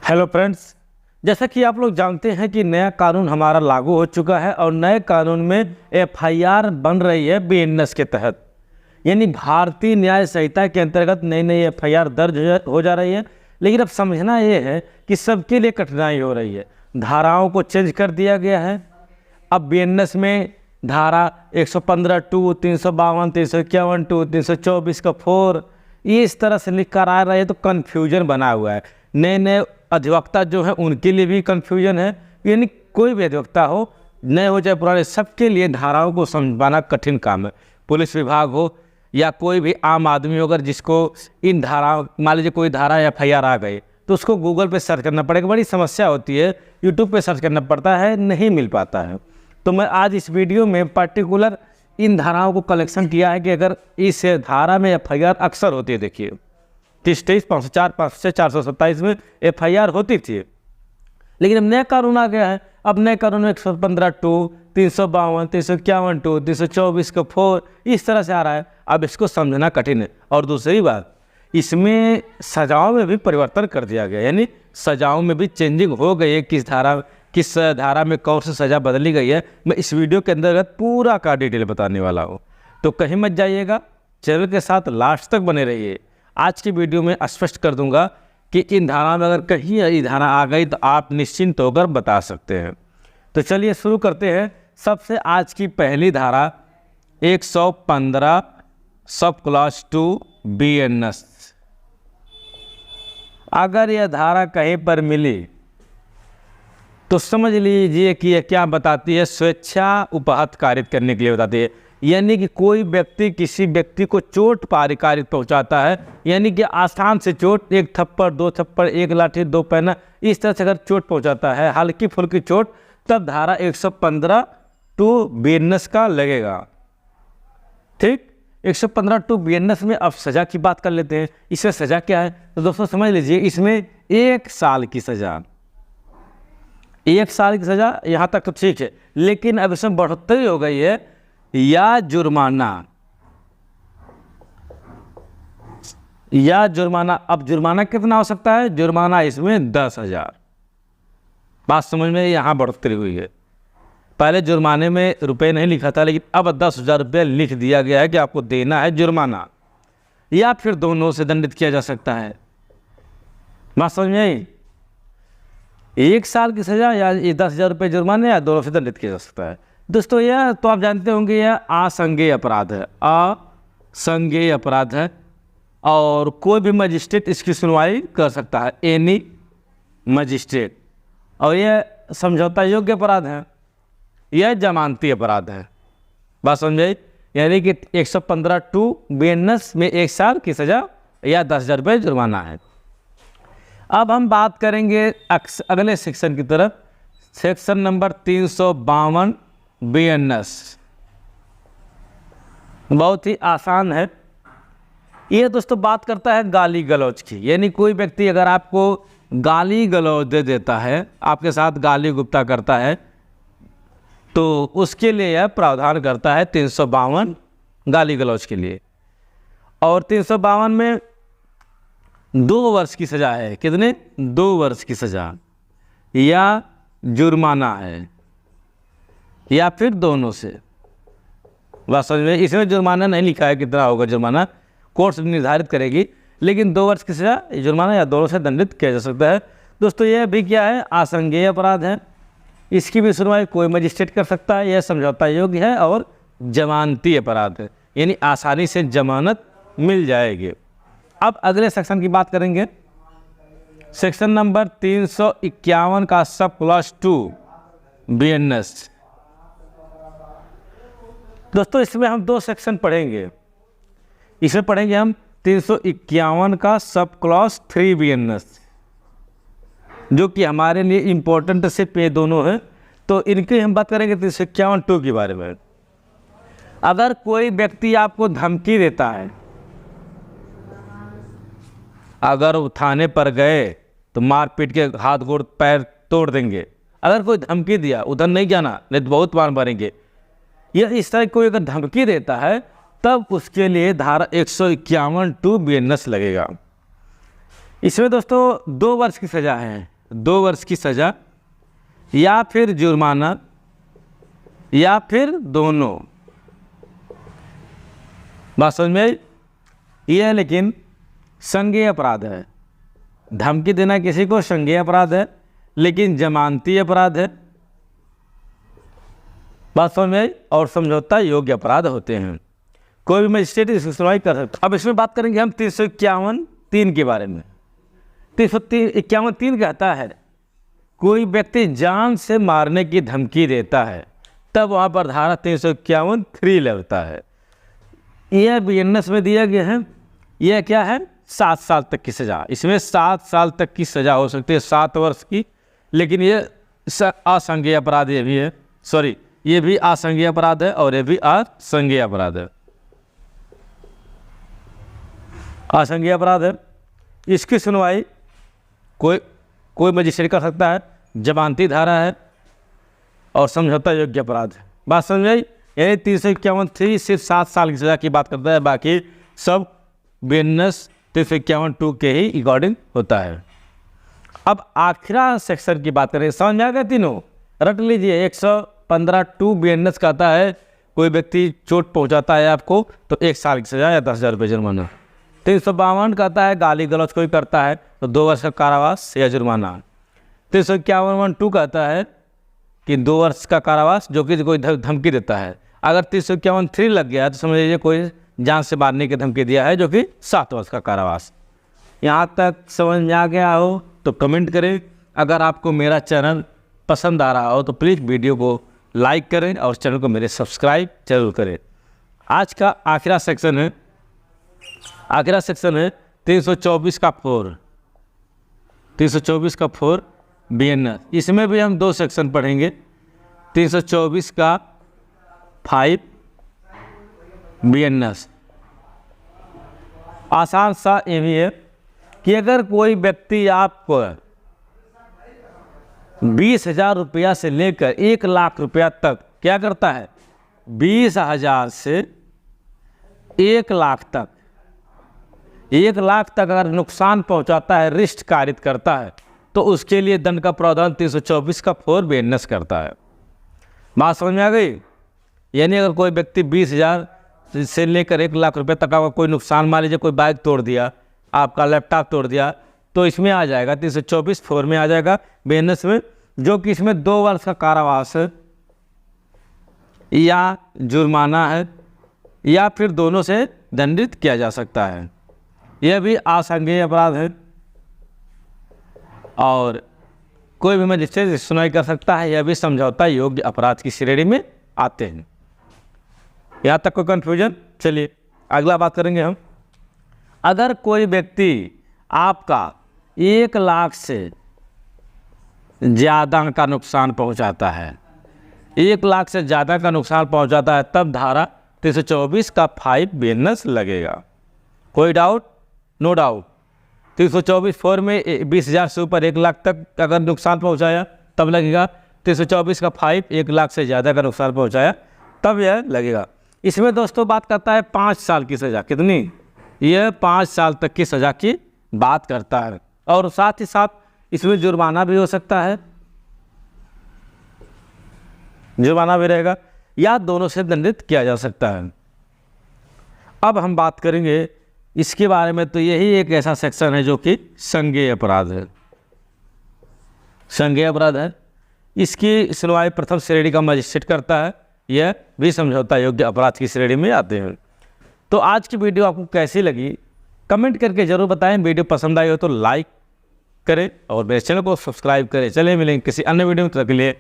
Hello friends, जैसा कि आप लोग जानते हैं कि नया कानून हमारा लागू हो चुका है और नए कानून में एफआईआर बन रही है बीएनएस के तहत। यानी भारतीय न्याय संहिता के अंतर्गत नई नई एफआईआर दर्ज हो जा रही है। लेकिन अब समझना ये है कि सबके लिए कठिनाई हो रही है। धाराओं को चेंज कर दिया गया है। अब बीएनएस में धारा 115 टू 352 351 टू 324 का 4 ये इस तरह से लिख कर आ रहा है, तो कन्फ्यूजन बना हुआ है। नए नए अधिवक्ता जो है उनके लिए भी कन्फ्यूजन है। यानी कोई भी अधिवक्ता हो, नए हो चाहे पुराने, सबके लिए धाराओं को समझाना कठिन काम है। पुलिस विभाग हो या कोई भी आम आदमी हो, अगर जिसको इन धाराओं, मान लीजिए कोई धारा या एफआईआर आ गई तो उसको गूगल पे सर्च करना पड़ेगा, बड़ी समस्या होती है। यूट्यूब पे सर्च करना पड़ता है, नहीं मिल पाता है। तो मैं आज इस वीडियो में पर्टिकुलर इन धाराओं को कलेक्शन किया है कि अगर इस धारा में एफआईआर अक्सर होती है, देखिए 30-23, 504, 506, 427 में एफआईआर होती थी। लेकिन अब नया कानून आ गया है। अब नए कानून में 115 टू 352 351 टू 324 का 4 इस तरह से आ रहा है। अब इसको समझना कठिन है। और दूसरी बात, इसमें सजाओं में भी परिवर्तन कर दिया गया, यानी सजाओं में भी चेंजिंग हो गई है। किस धारा में कौन सी सज़ा बदली गई है, मैं इस वीडियो के अंतर्गत पूरा का डिटेल बताने वाला हूँ। तो कहीं मत जाइएगा, चैनल के साथ लास्ट तक बने रहिए। आज की वीडियो में स्पष्ट कर दूंगा कि इन धारा में अगर कहीं ये धारा आ गई तो आप निश्चिंत होकर बता सकते हैं। तो चलिए शुरू करते हैं। सबसे आज की पहली धारा 115 सब क्लॉज 2 बीएनएस। अगर यह धारा कहीं पर मिली तो समझ लीजिए कि यह क्या बताती है, स्वेच्छा उपहत कारित करने के लिए बताती है। यानी कि कोई व्यक्ति किसी व्यक्ति को चोट पारिकारित पहुंचाता है, यानी कि आसान से चोट, 1 थप्पड़ 2 थप्पड़ 1 लाठी 2 पैना, इस तरह से अगर चोट पहुंचाता है, हल्की फुल्की चोट, तब धारा 115 टू बीएनएस का लगेगा। ठीक, 115 टू बीएनएस में अब सज़ा की बात कर लेते हैं। इसमें सज़ा क्या है तो दोस्तों समझ लीजिए, इसमें 1 साल की सज़ा, 1 साल की सज़ा, यहाँ तक तो ठीक है। लेकिन अब इसमें बढ़ोतरी हो गई है, या जुर्माना, या जुर्माना। अब जुर्माना कितना हो सकता है? जुर्माना इसमें 10,000। बात समझ में यहाँ बढ़ोतरी हुई है। पहले जुर्माने में रुपए नहीं लिखा था, लेकिन अब 10,000 रुपये लिख दिया गया है कि आपको देना है जुर्माना, या फिर दोनों से दंडित किया जा सकता है। बात समझ में आई? 1 साल की सज़ा या 10,000 रुपये जुर्माने, या दोनों से दंडित किया जा सकता है। दोस्तों यह तो आप जानते होंगे, यह असंज्ञेय अपराध है, असंज्ञेय अपराध है। और कोई भी मजिस्ट्रेट इसकी सुनवाई कर सकता है, एनी मजिस्ट्रेट। और यह समझौता योग्य अपराध है, यह जमानती अपराध है। बात समझे? यानी कि 115 टू बीएनएस में 1 साल की सज़ा या 10,000 रुपये जुर्माना है। अब हम बात करेंगे अगले सेक्शन की तरफ, सेक्शन नंबर 352 बीएनएस। बहुत ही आसान है। ये दोस्तों बात करता है गाली गलौज की। यानी कोई व्यक्ति अगर आपको गाली गलौज दे देता है, आपके साथ गाली गुप्ता करता है, तो उसके लिए यह प्रावधान करता है 352 गाली गलौज के लिए। और 352 में 2 वर्ष की सज़ा है। कितने? 2 वर्ष की सज़ा, या जुर्माना है, या फिर दोनों से। बात समझ में? इसमें जुर्माना नहीं लिखा है कितना होगा जुर्माना, कोर्ट निर्धारित करेगी। लेकिन 2 वर्ष की सज़ा, जुर्माना या दोनों से दंडित किया जा सकता है। दोस्तों यह भी क्या है? असंज्ञेय अपराध है। इसकी भी सुनवाई कोई मजिस्ट्रेट कर सकता है। यह समझौता योग्य है और जमानती अपराध है, यानी आसानी से जमानत मिल जाएगी। अब अगले सेक्शन की बात करेंगे, सेक्शन नंबर 351 का सब क्लॉज 2 बीएनएस। दोस्तों इसमें हम 2 सेक्शन पढ़ेंगे। इसमें पढ़ेंगे हम 351 का सब क्लॉज 3 बीएनएस, जो कि हमारे लिए इम्पोर्टेंट सिर्फ ये दोनों हैं। तो इनकी हम बात करेंगे 351 2 के बारे में। अगर कोई व्यक्ति आपको धमकी देता है, अगर वो थाने पर गए तो मार पीट के हाथ गोड़ पैर तोड़ देंगे। अगर कोई धमकी दिया, उधर नहीं जाना, नहीं तो बहुत मार मारेंगे। यह इस तरह कोई अगर धमकी देता है, तब उसके लिए धारा 151 टू बीएनएस लगेगा। इसमें दोस्तों 2 वर्ष की सज़ा है, 2 वर्ष की सज़ा या फिर जुर्माना या फिर दोनों। बात समझ में आई? यह लेकिन संज्ञेय अपराध है। धमकी देना किसी को संज्ञेय अपराध है, लेकिन जमानती अपराध है। बात समझ में आई? और समझौता योग्य अपराध होते हैं। कोई भी मजिस्ट्रेट इसकी सुनवाई कर सकता है। अब इसमें बात करेंगे हम 351(3) के बारे में। 351(3) कहता है कोई व्यक्ति जान से मारने की धमकी देता है, तब वहाँ पर धारा 351(3) लगता है। यह BNS में दिया गया है। यह क्या है? 7 साल तक की सज़ा। इसमें 7 साल तक की सज़ा हो सकती है, 7 वर्ष की। लेकिन ये असंज्ञेय अपराध ये भी है, सॉरी, ये भी असंज्ञेय अपराध है और ये भी असंज्ञेय अपराध है। असंज्ञेय अपराध है। इसकी सुनवाई कोई मजिस्ट्रेट कर सकता है। जमानती धारा है और समझौता योग्य अपराध है। बात समझ में आई? यानी 351(3) सिर्फ 7 साल की सज़ा की बात करता है, बाकी सब BNS 351(2) के ही अकॉर्डिंग होता है। अब आखिरा सेक्शन की बात करें। समझ में आ गया तीनों? रट लीजिए। 115(2) BNS कहता है कोई व्यक्ति चोट पहुंचाता है आपको तो 1 साल की सज़ा या 10,000 रुपये जुर्माना। 352 कहता है गाली गलौज कोई करता है तो 2 वर्ष का कारावास या जुर्माना। 351(2) कहता है कि 2 वर्ष का कारावास जो कि कोई धमकी देता है। अगर 351(3) लग गया तो समझ लीजिए कोई जान से मारने की धमकी दिया है, जो कि 7 वर्ष का कारावास। यहाँ तक समझ में आ गया हो तो कमेंट करें। अगर आपको मेरा चैनल पसंद आ रहा हो तो प्लीज़ वीडियो को लाइक करें और चैनल को मेरे सब्सक्राइब जरूर करें। आज का आखिरा सेक्शन है 324 का 4। 324 का 4 BNS। इसमें भी हम 2 सेक्शन पढ़ेंगे। 324 का 5 BNS। आसान सा ये भी है कि अगर कोई व्यक्ति आपको 20,000 रुपया से लेकर 1 लाख रुपया तक क्या करता है, 20,000 से 1 लाख तक, 1 लाख तक अगर नुकसान पहुंचाता है, रिश्त कारित करता है, तो उसके लिए दंड का प्रावधान 324 का 4 BNS करता है। बात समझ में आ गई? यानी अगर कोई व्यक्ति 20,000 से लेकर 1 लाख रुपए तक का कोई नुकसान, मान लीजिए कोई बाइक तोड़ दिया, आपका लैपटॉप तोड़ दिया, तो इसमें आ जाएगा 324(4) में आ जाएगा BNS में, जो कि इसमें 2 वर्ष का कारावास है या जुर्माना है या फिर दोनों से दंडित किया जा सकता है। यह भी असंज्ञेय अपराध है और कोई भी मजिस्ट्रेट सुनवाई कर सकता है। यह भी समझौता योग्य अपराध की श्रेणी में आते हैं। यहाँ तक कोई कन्फ्यूजन? चलिए अगला बात करेंगे हम। अगर कोई व्यक्ति आपका 1 लाख से ज़्यादा का नुकसान पहुँचाता है, 1 लाख से ज़्यादा का नुकसान पहुँचाता है, तब धारा 324 का 5 BNS लगेगा। कोई डाउट? No doubt. 324(4) में 20,000 से ऊपर 1 लाख तक अगर नुकसान पहुंचाया तब लगेगा। 324 का 5 1 लाख से ज़्यादा का नुकसान पहुंचाया तब यह लगेगा। इसमें दोस्तों बात करता है 5 साल की सज़ा। कितनी? यह 5 साल तक की सज़ा की बात करता है और साथ ही साथ इसमें जुर्माना भी हो सकता है, जुर्माना भी रहेगा या दोनों से दंडित किया जा सकता है। अब हम बात करेंगे इसके बारे में, तो यही एक ऐसा सेक्शन है जो कि संज्ञेय अपराध है। संज्ञेय अपराध है। इसकी सुनवाई प्रथम श्रेणी का मजिस्ट्रेट करता है। यह भी समझौता योग्य अपराध की श्रेणी में आते हैं। तो आज की वीडियो आपको कैसी लगी कमेंट करके जरूर बताएं। वीडियो पसंद आई हो तो लाइक करें और मेरे चैनल को सब्सक्राइब करें। चलिए मिलेंगे किसी अन्य वीडियो में, तब तक के लिए